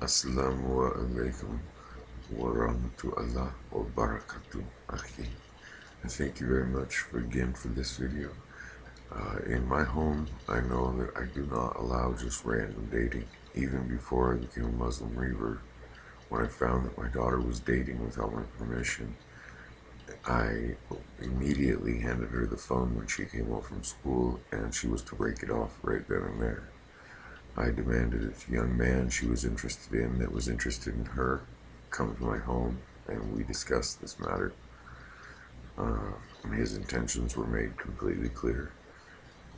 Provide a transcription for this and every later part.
Assalamu alaikum wa rahmatullah wa barakatuh, akhi. And thank you very much again for this video. In my home, I know that I do not allow just random dating. Even before I became a Muslim revert, when I found that my daughter was dating without my permission, I immediately handed her the phone when she came home from school, and she was to break it off right then and there. I demanded that the young man she was interested in, that was interested in her, come to my home, and we discussed this matter. His intentions were made completely clear,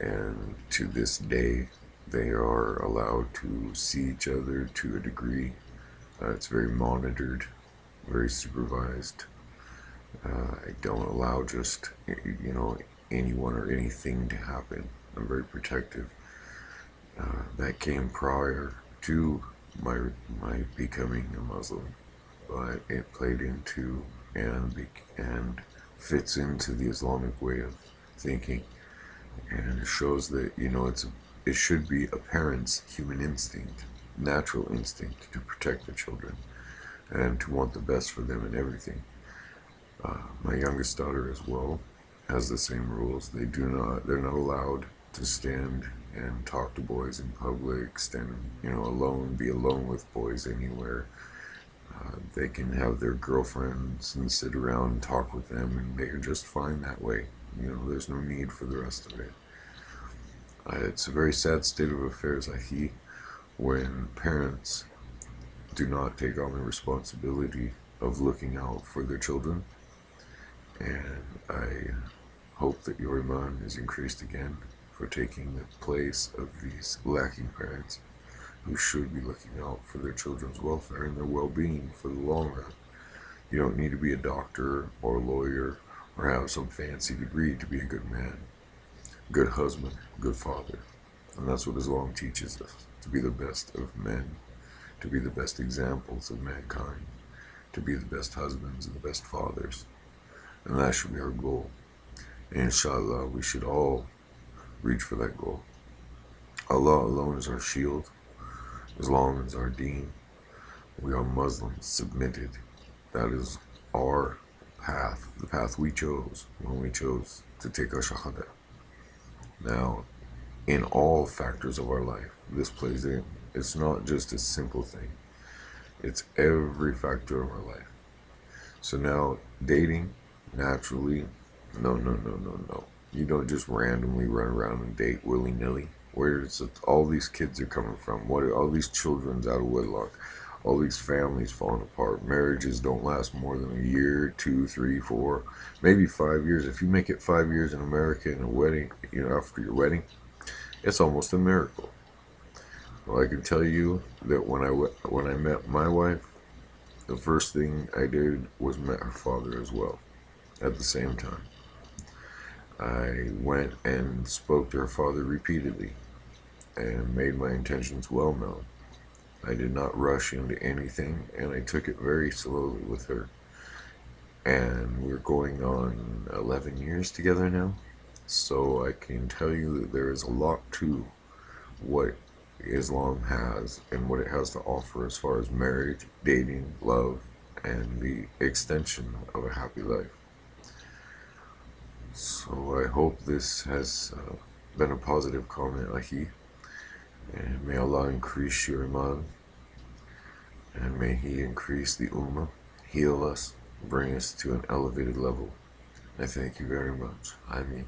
and to this day, they are allowed to see each other to a degree. It's very monitored, very supervised. I don't allow just, anyone or anything to happen. I'm very protective. That came prior to my becoming a Muslim, but it played into and fits into the Islamic way of thinking, and it shows that it should be a parent's human instinct, natural instinct to protect the children and to want the best for them in everything. My youngest daughter as well has the same rules. They're not allowed to stand and talk to boys in public, stand, alone, be alone with boys anywhere. They can have their girlfriends and sit around and talk with them, and they are just fine that way. There's no need for the rest of it. It's a very sad state of affairs, Ahi, when parents do not take on the responsibility of looking out for their children. And I hope that your iman is increased again for taking the place of these lacking parents who should be looking out for their children's welfare and their well-being for the long run. You don't need to be a doctor or a lawyer or have some fancy degree to be a good man, good husband, good father. And that's what Islam teaches us, to be the best of men, to be the best examples of mankind, to be the best husbands and the best fathers. And that should be our goal. And inshallah, we should all reach for that goal. Allah alone is our shield. Islam is our deen. We are Muslims, submitted. That is our path, the path we chose when we chose to take our shahada. Now, in all factors of our life, this plays in. It's not just a simple thing. It's every factor of our life. So now, dating, naturally, no. You don't just randomly run around and date willy-nilly. Where's all these kids are coming from? What are all these children's out of wedlock? All these families falling apart. Marriages don't last more than a year, 2, 3, 4, maybe 5 years. If you make it 5 years in America in a wedding, after your wedding, it's almost a miracle. Well, I can tell you that when I met my wife, the first thing I did was met her father as well at the same time. I went and spoke to her father repeatedly and made my intentions well known. I did not rush into anything, and I took it very slowly with her. And we're going on 11 years together now, so I can tell you that there is a lot to what Islam has and what it has to offer as far as marriage, dating, love, and the extension of a happy life. So I hope this has been a positive comment, Ahi, and may Allah increase your iman, and may He increase the ummah, heal us, bring us to an elevated level. I thank you very much. Ameen.